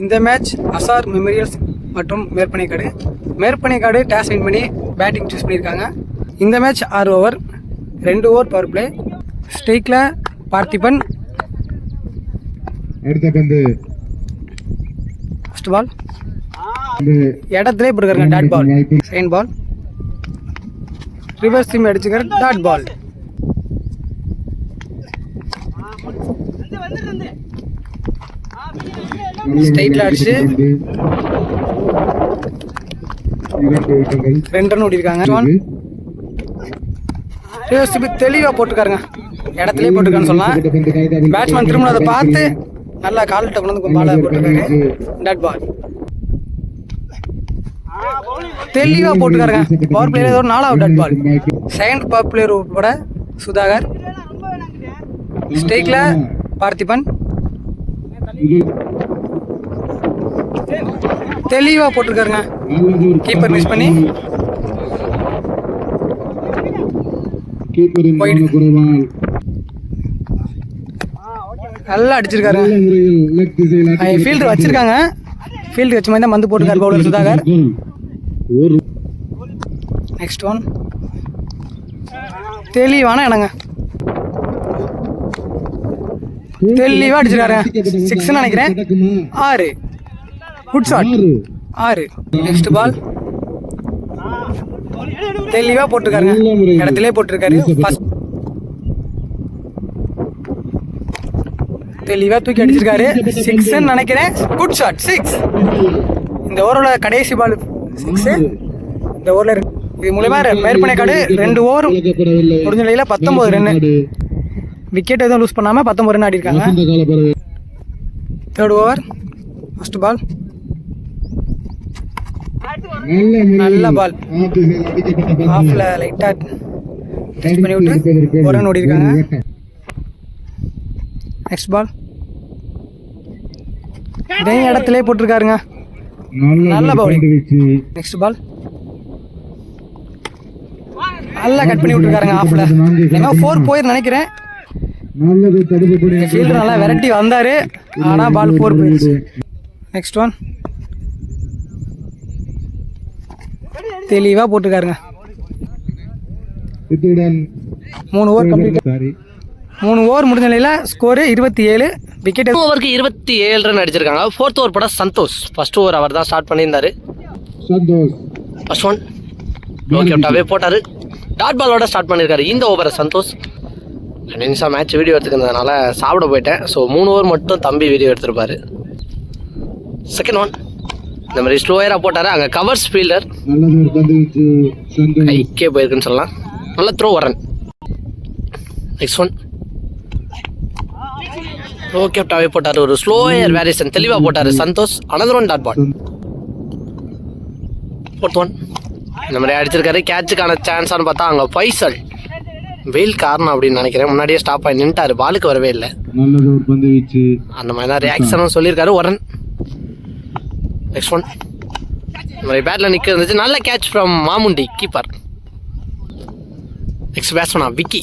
இந்த match Azhar memorials மற்றும் Merpanaikadu toss win பண்ணி பேட்டிங் சூஸ் பண்ணியிருக்காங்க. இந்த match 6 over, 2 over power play. ஸ்ட்ரைக்கில் பார்த்திபன். ஃபர்ஸ்ட் பால் இடத்துல போட்டுருக்காருங்க, dot ball. Second ball reverse seam அடிச்சுக்காரு, டாட் பால். ஸ்ட்ரைட்ல அடிச்சு 2 ரன் ஓடிருக்காங்க. தெளிவா போட்டுருக்காருங்க, இடத்துலயே போட்டுருக்கான்னு சொல்லலாம். பேட்ஸ்மேன் திரும்ப அதை பார்த்து நல்லா கால்கிட்ட கொண்டு வந்து பால போட்டுருக்காரு, டாட் பால். தெளிவா போட்டுருக்காருங்க. பவர் பிளேயர் ஒரு 4வது dot ball. Second power player உட்பட சுதாகர். ஸ்ட்ரைக்ல பார்த்திபன் தெளிவா போட்டிருக்காருங்க, கீப்பர் மிஸ் பண்ணி. நல்லா அடிச்சிருக்காரு. ஃபீல்டர் வச்சிருக்காங்க, ஃபீல்டர் வச்ச மாதிரி தான் வந்து போட்டிருக்காரு பவுலர் சுதாகர். நெக்ஸ்ட் ஒன் தெளிவான இடங்க, தெளிவா அடிச்சிருக்காரு. 6 நினைக்கிறேன். 6 குட் ஷாட், 6. நெக்ஸ்ட் பால் தெளிவா போட்டிருக்காருங்க, இடத்திலே போட்டிருக்காரு. தெளிவா தூக்கி அடிச்சிருக்காரு. 6 நினைக்கிறேன். Good shot, 6. இந்த ஓவரோட கடைசி பால் 6. இந்த ஓவர்ல இது மூலமா மேற்பனைக்காடு 2 ஓவர் முடிஞ்ச நிலையில 19 ரன். விக்கெட் எதுவும் லூஸ் பண்ணாம 19 ரன் ஆடி இருக்காங்க. தேர்ட் ஓவர் ஃபர்ஸ்ட் பால் நல்ல பால், ஆஃப்ல லைட்டா டச் பண்ணி விட்டு 1 ரன் ஓடி இருக்காங்க. நெக்ஸ்ட் பால் இதே இடத்துலயே போட்டிருக்காருங்க, நல்ல பவுலிங். நெக்ஸ்ட் பால் நல்லா கட் பண்ணி விட்டுருக்காருங்க, ஆஃப்ல. ஏன்னா 4 போயிரு நினைக்கிறேன். ஃபீல்டர் நல்லா வெரைட்டி வந்தாரு, ஆனா பால் 4 போயிடுச்சு. நெக்ஸ்ட் ஒன் தெளிவா போட்டுருக்காருங்க. 3 ஓவர் கம்ப்ளீட். 3 ஓவர் முடிஞ்ச நிலையில ஸ்கோர் 27. விக்கெட் ஓவருக்கு 27 ரன் அடிச்சிருக்காங்க. 4th ஓவர் பட சந்தோஷ். ஃபர்ஸ்ட் ஓவர் அவர் தான் ஸ்டார்ட் பண்ணியிருந்தாரு. ஃபர்ஸ்ட் ஒன் லோகேப்டாவே போட்டாரு, டாட் பாலோட ஸ்டார்ட் பண்ணியிருக்காரு இந்த ஓவரை சந்தோஷ். 2 நிமிஷம் மேட்ச் வீடியோ எடுத்துக்கிறதுனால சாப்பிட போயிட்டேன். ஸோ 3 ஓவர் மட்டும் தம்பி வீடியோ எடுத்திருப்பாரு. செகண்ட் ஒன் இந்த மாதிரி ஸ்லோயராக போட்டார், அங்கே கவர்ஸ் ஃபீல்டர் கைக்கே போயிருக்குன்னு சொல்லலாம். நல்ல த்ரோ ரன். நெக்ஸ்ட் ஒன் லோகேப்டாவே போட்டார், ஒரு ஸ்லோயர் வேரியேஷன் தெளிவாக போட்டார் Santhosh. Another one dot ball. 4th one இந்த மாதிரி அடிச்சிருக்காரு. கேட்சுக்கான சான்ஸான்னு பார்த்தா அங்கே பைசல் வெயில் காரணம் அப்படின்னு நினைக்கிறேன், முன்னாடியே ஸ்டாப் ஆகி நின்ட்டாரு, பாலுக்கு வரவே இல்லை. அந்த மாதிரி தான் ரியாக்ஷனும் சொல்லியிருக்காரு. 1 ரன். நெக்ஸ்ட் ஒன் இந்த மாதிரி பேட்டில் நிற்க இருந்துச்சு, நல்ல catch from Mamundi keeper. Next பேட்ஸ்மேனா விக்கி.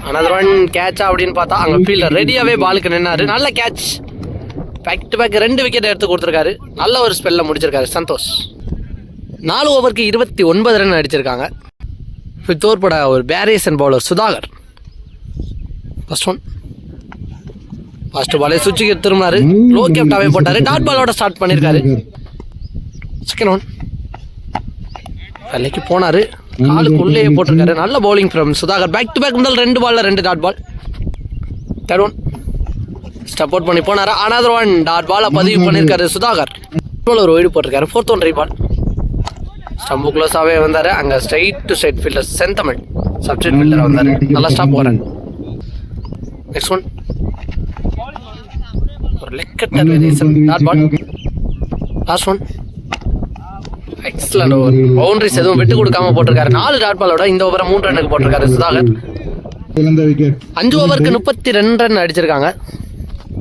அனதர் ஒன் கேட்சா அப்படின்னு பார்த்தா அங்கே ஃபீல்டர் ரெடியாகவே பாலுக்கு நின்னாரு, நல்ல catch. Back to back 2 wicket எடுத்து கொடுத்துருக்காரு. நல்ல ஒரு ஸ்பெல்ல முடிச்சிருக்காரு சந்தோஷ். 4 ஓவருக்கு 29 ரன் அடிச்சிருக்காங்க. 5th ஓவர் பட ஒரு variation bowler Sudhakar. First one first பாலே சுவிட்சுக்கு திரும்பினாரு, லோகேப்டாவே போட்டாரு, டாட் பாலோட ஸ்டார்ட் பண்ணியிருக்காரு. செகண்ட் ஒன் வெள்ளைக்கு போனாரு, காலுக்குள்ளேயே போட்டிருக்காரு. நல்ல bowling from Sudhakar. Back to back முதல் 2 பால்ல 2 dot ball. Third one step out பண்ணி போனாரு, அனதர் ஒன் டாட் பாலை பதிவு பண்ணியிருக்காரு சுதாகர். ஒரு ஒய்டு போட்டிருக்காரு. 4th one ரீபால். ஸ்டம்பு க்ளோஸாகவே வந்தார், அங்கே straight to straight fielder Senthamizh substitute fielder வந்தார், நல்லா ஸ்டாப் போகிறார். நெக்ஸ்ட் ஒன் ஒரு leg cutter variation dot ball. Last one excellent over, boundaries எதுவும் விட்டு கொடுக்காம போட்டிருக்காரு. 4 டாட் பாலோட இந்த ஓவரை 3 ரன்னுக்கு போட்டிருக்காரு சுதாகர். 5 ஓவருக்கு 32 ரன் அடிச்சிருக்காங்க.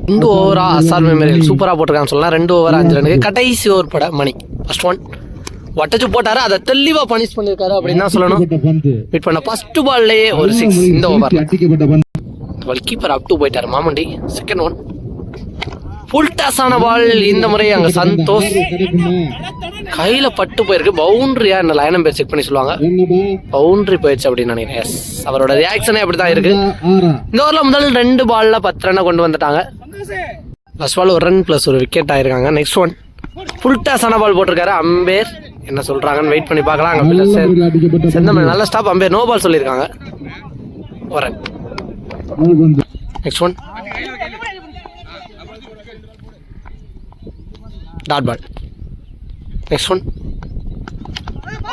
2 ஓவரா அசார் மெமோரியல் சூப்பராக போட்டிருக்கான்னு சொல்லலாம். 2 ஓவர் 5 ரன்னுக்கு. கடைசி ஓவர் பட மணி. ஃபர்ஸ்ட் ஒன் வட்டச்சு போட்டாரு, அதை தெளிவா பனிஷ் பண்ணிருக்காரு அப்படின்னு தான் சொல்லணும். வெயிட் பண்ண ஃபர்ஸ்ட் பால்லேயே ஒரு 6 இந்த ஓவர். கீப்பர் அப் டு போயிட்டாரு மாமண்டி. செகண்ட் ஒன் ஃபுல் டாஸான பால். இந்த முறை அங்கே சந்தோஷ் கையில் பட்டு போயிருக்கு. பவுண்ட்ரியா என்ன லைன் பேர் செக் பண்ணி சொல்லுவாங்க. பவுண்ட்ரி போயிடுச்சு அப்படின்னு நினைக்கிறேன். எஸ், அவரோட ரியாக்ஷனே அப்படி தான் இருக்கு. இந்த ஓவரில் முதல் 2 பால்ல 10 ரன்னை கொண்டு வந்துட்டாங்க. ஃபர்ஸ்ட் பால் 1 ரன் ப்ளஸ் ஒரு விக்கெட் ஆயிருக்காங்க. நெக்ஸ்ட் ஒன் ஃபுல் டாஸான பால் போட்டிருக்காரு. அம்பேர் என்ன சொல்றாங்கன்னு வெயிட் பண்ணி பார்க்கலாம். அங்கே செந்தமன் நல்ல ஸ்டாப். அம்பேர் நோ பால் சொல்லியிருக்காங்க. 1 ரன். Next one dot ball. Next one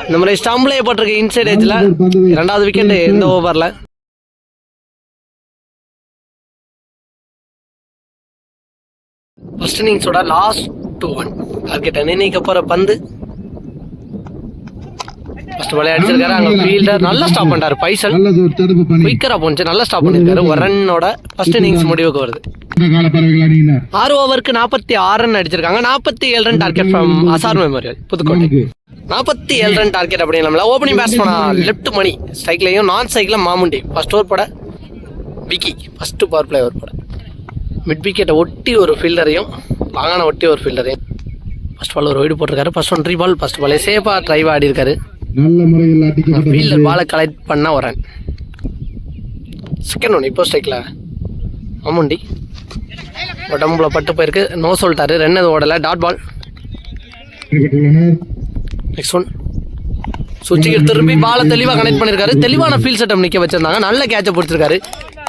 இந்த மாதிரி ஸ்டம்பிளே போட்டிருக்கு இன்சைட் ஏஜ்ல. 2வது விக்கெட் இந்த ஓவர்ல. ஃபர்ஸ்ட் இன்னிங்ஸோட லாஸ்ட் 2-1 டார்கெட்டை நிர்ணயிக்க போற பந்து. ஃபர்ஸ்ட் பால் அடிச்சிருக்காரு. அங்க ஃபீல்டர் நல்லா ஸ்டாப் பண்ணிட்டாரு. பைசல் குயிக்கரா போச்சு, நல்லா ஸ்டாப் பண்ணிருக்காரு. 1 ரன்னோட ஃபர்ஸ்ட் இன்னிங்ஸ் முடிவுக்கு வருது. 6 ஓவருக்கு 46 ரன் அடிச்சிருக்காங்க. 47 run target from Azhar memorial Pudukkottai. 47 run target அப்படின்னா ஓப்பனிங் பேட்ஸ்மேனா லெஃப்ட் மணி, ஸ்ட்ரைக்லையும் நான் ஸ்ட்ரைக்ல மாமுண்டி. ஃபர்ஸ்ட் ஓவர் போட Vicky, first power play over போட மிட் விக்கெட்டை ஒட்டி ஒரு ஃபீல்டரையும் வாங்கான ஒட்டி ஒரு ஃபீல்டரையும். ஃபர்ஸ்ட் பால் ஒரு வைடு போட்டிருக்காரு. ஃபர்ஸ்ட் ஒன் 3 பால். ஃபர்ஸ்ட் பாலே சேஃபாக ட்ரைவ் ஆடி இருக்காரு. ஃபீல்டர் பாலை கலெக்ட் பண்ண 1 ரன். செகண்ட் ஒன் இப்போ ஸ்ட்ரைக்கில் மாமுண்டி உடம்புல பட்டு போயிருக்கு. நோ சொல்லிட்டாரு. 2 எதுவும் ஓடலை. Dot ball. நெக்ஸ்ட் ஒன் சுவிட்சுக்கு திரும்பி பாலை தெளிவாக கனெக்ட் பண்ணியிருக்காரு. தெளிவான ஃபீல்ட் செட்டம் நிற்க வச்சிருந்தாங்க. நல்ல கேட்சை பிடிச்சிருக்காரு.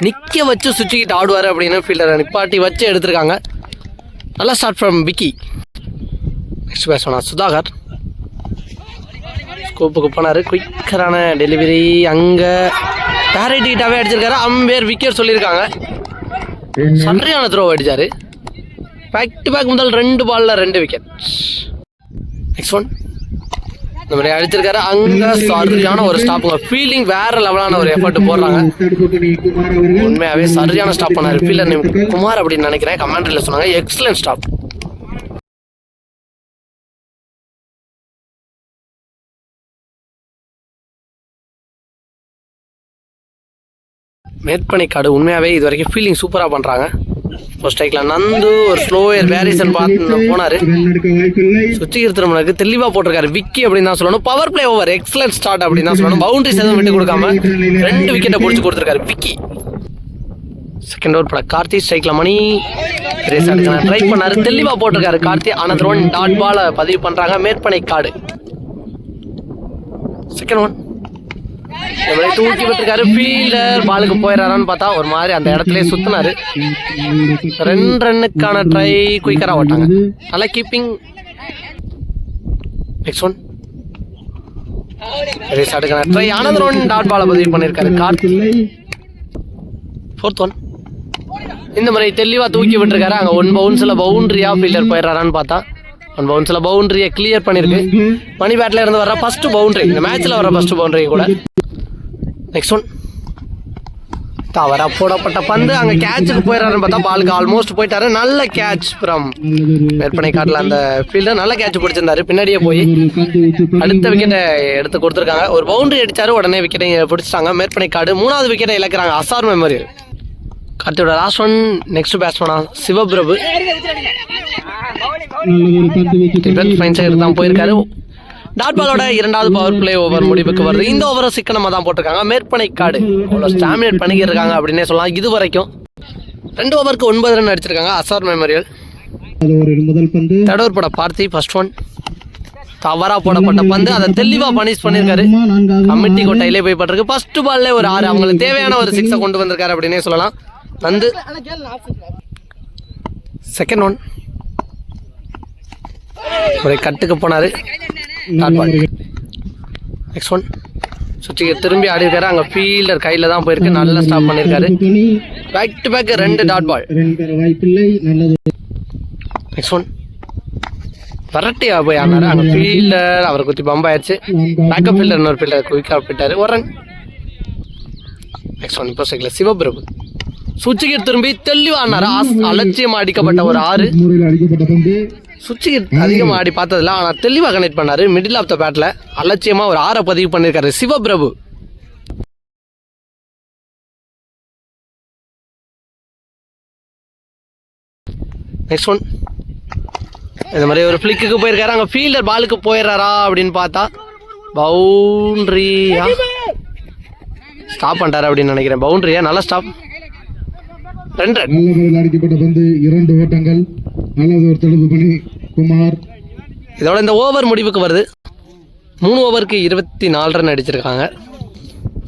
நிற்க வச்சு சுவிட்சுக்கிட்டு ஆடுவார் அப்படின்னு ஃபீல்டரை நிப்பாட்டி வச்சு எடுத்திருக்காங்க. நல்லா ஸ்டார்ட் ஃப்ரம் விக்கி. நெக்ஸ்ட் பேட்ஸ்மேனா சுதாகர் ஸ்கோப்புக்கு போனார். குயிக்கரான டெலிவரி. அங்கே டேரக்டாகவே அடிச்சிருக்காரு. அம்பேர் விக்கெட் சொல்லியிருக்காங்க. சரியான த்ரோ அடிச்சாரு. பேக் டு பேக் முதல் 2 பால்ல 2 விக்கெட். நெக்ஸ்ட் ஒன் இந்த மாதிரி அடிச்சிருக்காரு. அங்கே சரியான ஒரு ஸ்டாப்புங்க. ஃபீல்டிங் வேற லெவலான ஒரு எஃபர்ட் போடுறாங்க. உண்மையாகவே சரியான ஸ்டாப் பண்ணாரு. ஃபீல்டர் நேம் குமார் அப்படின்னு நினைக்கிறேன். கமெண்ட்ரியில் சொன்னாங்க. Excellent stop. மேற்பனைக்காடு உண்மையாகவே இது வரைக்கும் ஃபீல்டிங் சூப்பராக பண்ணுறாங்க. ஃபர்ஸ்ட் ஸ்ட்ரைக்கில் நந்து ஒரு ஸ்லோயர் வேரியேஷன் பார்த்து போனார். சுவிட்சுக்கு திருமணக்கு தெளிவாக போட்டிருக்காரு. விக்கி அப்படின்னு தான் சொல்லணும். Power play over excellent start அப்படின்னு தான் சொல்லணும். பவுண்டரிஸ் எதுவும் விட்டு கொடுக்காம 2 விக்கெட்டை பிடிச்சி கொடுத்துருக்காரு விக்கி. செகண்ட் ஓவர் பட கார்த்தி ஸ்ட்ரைக்கில் மணி ரேஸ் எடுக்கலாம் ட்ரை பண்ணாரு. தெளிவாக போட்டிருக்காரு கார்த்தி. ஆனால் 1 டாட் பாலை பதிவு பண்ணுறாங்க மேற்பனைக்காடு. செகண்ட் ஒன் தூக்கி விட்டுருக்காரு. ஃபீல்டர் பாலுக்கு போயிடறான்னு பார்த்தா ஒரு மாதிரி அந்த இடத்துல சுத்தினாரு. 2 ரன்னுக்கான ட்ரை குயிக்கரா ஓட்டாங்க. நல்லா கீப்பிங். நெக்ஸ்ட் ஒன் ரேஸ் அடுக்கான ட்ரை. ஆனந்த் 1 டாட் பாலை பதிவு பண்ணியிருக்காரு கார்த்தி. 4th ஒன் இந்த மாதிரி தெளிவாக தூக்கி விட்டுருக்காரு. அங்கே 1 பவுன்ஸில் பவுண்டரியா ஃபீல்டர் போயிடறான்னு பார்த்தா 1 பவுன்ஸில் பவுண்டரியை கிளியர் பண்ணியிருக்கு. மணி பேட்டில் இருந்து வர ஃபர்ஸ்ட் பவுண்டரி, இந்த மேட்ச்சில் வர ஃபர்ஸ்ட் பவுண்டரி கூட. நெக்ஸ்ட் ஒன் தவறா போடப்பட்ட பந்து. அங்கே கேட்சுக்கு போயிடறாருன்னு பார்த்தா பாலுக்கு ஆல்மோஸ்ட் போயிட்டாரு. நல்ல கேட்ச் ஃப்ரம் மேற்பனை காட்டில் அந்த ஃபீல்டர் நல்ல கேட்ச் பிடிச்சிருந்தாரு. பின்னாடியே போய் அடுத்த விக்கெட்டை எடுத்து கொடுத்துருக்காங்க. ஒரு பவுண்டரி அடிச்சாரு. உடனே விக்கெட்டை பிடிச்சிட்டாங்க மேற்பனை காடு. 3வது விக்கெட்டை இழக்கிறாங்க அசார் மெமோரியல். கார்த்தியோட லாஸ்ட் ஒன் நெக்ஸ்ட் பேட்ஸ்மேனா சிவபிரபு. தான் போயிருக்காரு. டாட் பாலோட 2வது பவர் பிளே ஓவர் முடிவுக்கு வருது. இந்த ஓவரை சிக்கனமாக தான் போட்டிருக்காங்க மேற்பனைக்காடு. அவ்வளோ ஸ்டாமினேட் பண்ணிக்கிட்டு இருக்காங்க அப்படின்னே சொல்லலாம். இது வரைக்கும் 2 ஓவருக்கு 9 ரன் அடிச்சிருக்காங்க அசார் மெமோரியல். தடவர் போட பார்த்தி. ஃபர்ஸ்ட் ஒன் தவறா போடப்பட்ட பந்து. அதை தெளிவாக பனிஷ் பண்ணியிருக்காரு. கமிட்டி கொட்டையிலே போய் பட்டிருக்கு. ஃபர்ஸ்ட் பால்ல ஒரு 6 அவங்களுக்கு தேவையான ஒரு 6 கொண்டு வந்திருக்காரு அப்படின்னே சொல்லலாம். நந்து. செகண்ட் ஒன் ஒரு கட்டுக்கு போனாரு. நெக்ஸ்ட் ஒன் சுவிட்சுக்கு திரும்பி ஆடி இருக்காரு. அங்கே ஃபீல்டர் கையில் தான் போயிருக்கு. நல்லா ஸ்டாப் பண்ணியிருக்காரு. Back to back 2 dot ball. Next one வரட்டியா போய் ஆனாரு. அங்கே ஃபீல்டர் அவரை குத்தி பம்ப் ஆயிடுச்சு. பேக்கப் ஃபீல்டர் இன்னொரு ஃபீல்டர் குயிக்காக போயிட்டாரு. 1 ரன். நெக்ஸ்ட் ஒன் இப்போ சைக்கிள் சிவபிரபு சுவிட்சுக்கு திரும்பி தெளிவாக ஆனாரு. அலட்சியமாக அடிக்கப்பட்ட ஒரு 6. சுவிட்சுக்கு அதிகமாக ஆடி பார்த்ததில்ல, ஆனால் தெளிவாக கனெக்ட் பண்ணார். மிடில் ஆஃப் த பேட்டில் அலட்சியமாக ஒரு 6 பதிவு பண்ணியிருக்காரு சிவபிரபு. Next one. இந்த மாதிரி ஒரு ஃப்ளிக்கு போயிருக்காரு. அங்கே ஃபீல்டர் பாலுக்கு போயிடுறாரா அப்படின்னு பார்த்தா பவுண்ட்ரியா ஸ்டாப் பண்ணிட்டாரு அப்படின்னு நினைக்கிறேன். பவுண்ட்ரியா நல்ல ஸ்டாப். 2 ரன். அடிக்கப்பட்ட பந்து 2 ஓட்டங்கள். நல்லது ஒரு தடுப்பு பணி குமார். இதோட இந்த ஓவர் முடிவுக்கு வருது. 3 ஓவருக்கு 24 ரன் அடிச்சிருக்காங்க.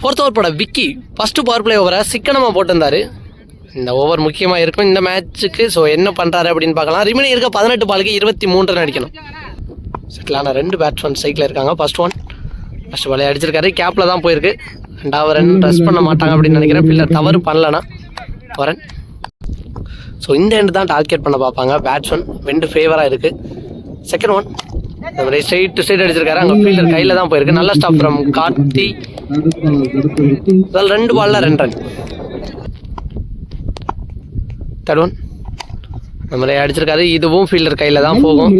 4th ஓவர் போட விக்கி ஃபஸ்ட்டு பவர் பிளே ஓவரை சிக்கனமாக போட்டிருந்தாரு. இந்த ஓவர் முக்கியமாக இருக்கும் இந்த மேட்ச்சுக்கு. ஸோ என்ன பண்ணுறாரு அப்படின்னு பார்க்கலாம். ரிமைனிங் இருக்க 18 பாலுக்கு 23 ரன் அடிக்கணும். செட்டிலான 2 பேட்ஸ்மேன் சைக்கில் இருக்காங்க. ஃபஸ்ட் பாலே அடிச்சிருக்காரு. கேப்பில் தான் போயிருக்கு. 2வது ரன் ரஷ் பண்ண மாட்டாங்க அப்படின்னு நினைக்கிறேன். ஃபீல்டர் தவறு பண்ணலன்னா வரன். ஸோ இந்த எண்டு தான் டார்கெட் பண்ண பார்ப்பாங்க பேட்ஸ்மேன். விண்டு ஃபேவராக இருக்குது. Second one. இந்த மாதிரி ஸ்ட்ரைட் டு ஸ்ட்ரைட் அடிச்சிருக்காரு. அங்கே ஃபீல்டர் கையில் தான் போயிருக்கு. நல்ல ஸ்டாப் ஃப்ரம் கார்த்தி. 2 பாலில் 2 ரன். Third one. இந்த மாதிரி அடிச்சிருக்காரு. இதுவும் ஃபீல்டர் கையில் தான் போகும்.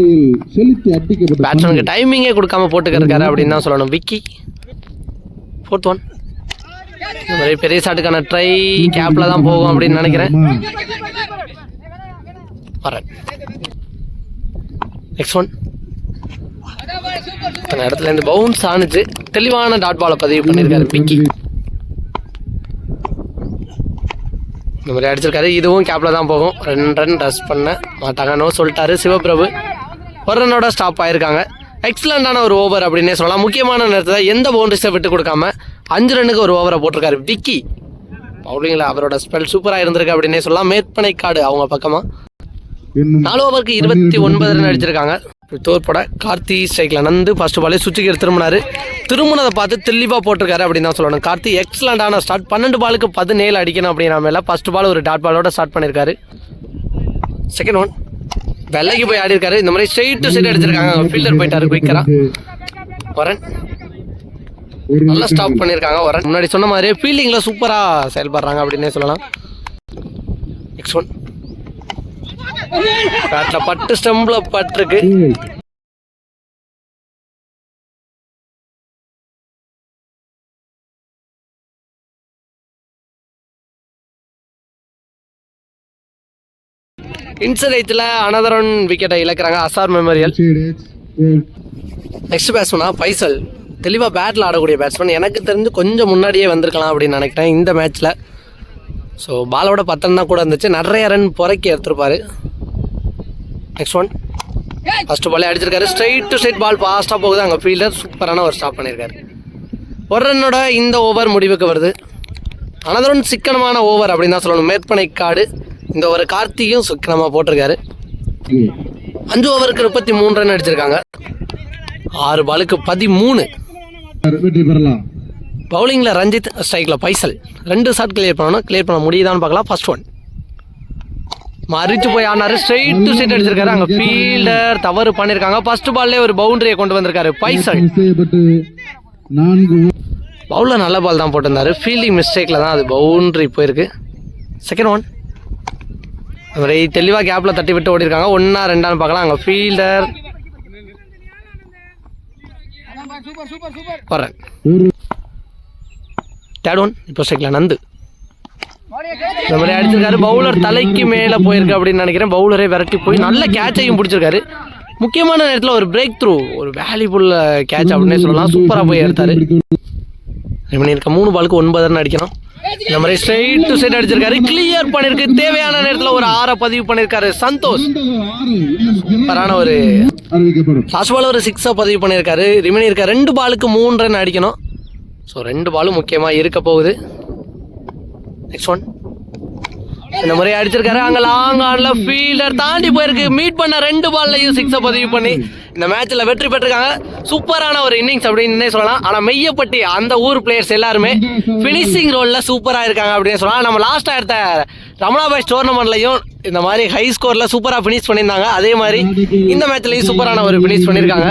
பேட்ஸ்மேனுக்கு டைமிங்கே கொடுக்காம போட்டுக்கிருக்காரு அப்படின்னு தான் சொல்லணும் விக்கி. 4th one. இந்த மாதிரி பெரிய ஷாட்டுக்கான ட்ரை கேப்பில் தான் போகும் அப்படின்னு நினைக்கிறேன். வரேன். Next one. அந்த இடத்துல இருந்து பவுன்ஸ் ஆனிச்சு. தெளிவான டாட் பாலை பதிவு பண்ணியிருக்காரு விக்கி. இந்த மாதிரி அடிச்சிருக்காரு. இதுவும் கேப்பில் தான் போகும். 2 ரன் ரஷ் பண்ண மாட்டாங்க. நோ சொல்லிட்டாரு சிவபிரபு. 1 ரன்னோட ஸ்டாப் ஆயிருக்காங்க. எக்ஸலண்டான ஒரு ஓவர் அப்படின்னே சொல்லலாம். முக்கியமான நேரத்தில் எந்த பவுண்டரிஸை விட்டு கொடுக்காம 5 ரன்னுக்கு ஒரு ஓவரை போட்டிருக்காரு விக்கி. பவுலிங்கில் அவரோட ஸ்பெல் சூப்பராக இருந்திருக்கு அப்படின்னே சொல்லலாம். மேற்பனைக்காடு அவங்க பக்கமாக 4 ஓவருக்கு 29 ரன் அடிச்சிருக்காங்க. தோற்பட கார்த்தி ஸ்ட்ரைக்கில் நந்து ஃபர்ஸ்ட் பாலே சுற்றிக்கு திரும்பினாரு. திரும்பினதை பார்த்து தெளிவாக போட்டிருக்காரு அப்படின்னு தான் சொல்லணும். கார்த்தி எக்ஸலண்டான ஸ்டார்ட். 12 பாலுக்கு 17 அடிக்கணும் அப்படின்னா மேலே ஃபர்ஸ்ட் பால் ஒரு டாட் பாலோட ஸ்டார்ட் பண்ணியிருக்காரு. Second one. வெள்ளைக்கு போய் ஆடி இருக்காரு. இந்த மாதிரி ஸ்ட்ரைட் டு ஸ்ட்ரைட் அடிச்சிருக்காங்க. ஃபீல்டர் போயிட்டாரு குயிக்கரா. வரன். நல்லா ஸ்டாப் பண்ணியிருக்காங்க. வரன். முன்னாடி சொன்ன மாதிரி ஃபீல்டிங்கில் சூப்பராக செயல்படுறாங்க அப்படின்னே சொல்லலாம். Next one. பேட்டில் பட்டு ஸ்டம்பில் பட்டிருக்கு. இன்சைட்ல அனதர் ஒன் விக்கெட்டை இழக்கிறாங்க. அசார் மெமோரியல். நெக்ஸ்ட் பேட்ஸ்மேனா பைசல். தெளிவாக பேட்டில் ஆடக்கூடிய பேட்ஸ்மேன். எனக்கு தெரிஞ்சு கொஞ்சம் முன்னாடியே வந்திருக்கலாம் அப்படின்னு நினைக்கிறேன் இந்த மேட்ச்சில். ஸோ பாலோட 10 தான் கூட இருந்துச்சு. நிறைய ரன் புறக்கி எடுத்திருப்பாரு. Next one. ஃபர்ஸ்ட் பாலே அடிச்சிருக்காரு. ஸ்ட்ரைட் டு ஸ்ட்ரைட் பால் ஃபாஸ்ட்டாக போகுது. அங்கே ஃபீல்டர் சூப்பரான ஒரு ஸ்டாப் பண்ணியிருக்காரு. 1 ரன்னோட இந்த ஓவர் முடிவுக்கு வருது. அனதர் ஒன் சிக்கனமான ஓவர் அப்படின்னு தான் சொல்லணும். மேற்பனைக்காடு. இந்த ஒரு கார்த்தியும் சிக்கனமாக போட்டிருக்காரு. 5 ஓவருக்கு 33 ரன் அடிச்சிருக்காங்க. 6 பாலுக்கு 13. பவுலிங்கில் ரஞ்சித், ஸ்ட்ரைக்கில் பைசல். 2 ஷாட் கிளியர் பண்ணணும். கிளியர் பண்ண முடியுதான்னு பார்க்கலாம். First one. மறிச்சு போய் ஆனாரு. ஸ்ட்ரைட் டு ஸ்ட்ரைட் அடிச்சிருக்காரு. அங்கே ஃபீல்டர் தவறு பண்ணியிருக்காங்க. ஃபர்ஸ்ட் பால்லே ஒரு பவுண்டரியை கொண்டு வந்திருக்காரு பைசல். பவுலர் நல்ல பால் தான் போட்டிருந்தாரு. ஃபீல்டிங் மிஸ்டேக்கில் தான் அது பவுண்டரி போயிருக்கு. Second one. அவரை தெளிவாக கேப்பில் தட்டி விட்டு ஓடிருக்காங்க. 1ஆ 2ஆன்னு பார்க்கலாம். அங்கே ஃபீல்டர் வரேன். Third one. இப்போ ஸ்ட்ரைக்கில் நந்து. இந்த மாதிரி அடிச்சிருக்காரு. பவுலர் தலைக்கு மேலே போயிருக்கு அப்படின்னு நினைக்கிறேன். பவுலரே விரட்டி போய் நல்ல கேட்சையும் பிடிச்சிருக்காரு. முக்கியமான நேரத்தில் ஒரு பிரேக் த்ரூ, ஒரு வேல்யூபுல் கேட்ச் அப்படின்னே சொல்லலாம். சூப்பராக போய் எடுத்தாரு. ரிமைனிங் இருக்க 3 பாலுக்கு 9 ரன் அடிக்கணும். இந்த மாதிரி ஸ்ட்ரைட் டு ஸ்ட்ரைட் அடிச்சிருக்காரு. கிளியர் பண்ணிருக்கு. தேவையான நேரத்தில் ஒரு 6 பதிவு பண்ணியிருக்காரு சந்தோஷ். சூப்பரான ஒரு லாஸ்ட் பால் ஒரு 6 பதிவு பண்ணியிருக்காரு. ரிமைனிங் இருக்க 2 பாலுக்கு 3 ரன் அடிக்கணும். ஸோ 2 பாலும் முக்கியமாக இருக்க போகுது. Next one. இந்த மாதிரி அடிச்சிருக்காரு. அங்கே லாங் ஆன்ல ஃபீல்டர் தாண்டி போயிருக்கு. மீட் பண்ண 2 பால்லையும் 6 பதிவு பண்ணி இந்த மேட்ச்சில் வெற்றி பெற்றிருக்காங்க. சூப்பரான ஒரு இன்னிங்ஸ் அப்படின்னு சொல்லலாம். ஆனால் மெய்யப்பட்டி அந்த ஊர் பிளேயர்ஸ் எல்லாருமே ஃபினிஷிங் ரோலில் சூப்பராக இருக்காங்க அப்படின்னு சொல்லலாம். நம்ம லாஸ்ட்டாக எடுத்த ரமணாபாய்ஸ் டோர்னமெண்ட்லையும் இந்த மாதிரி ஹை ஸ்கோரில் சூப்பராக ஃபினிஷ் பண்ணியிருந்தாங்க. அதே மாதிரி இந்த மேட்ச்லையும் சூப்பரான ஒரு ஃபினிஷ் பண்ணியிருக்காங்க.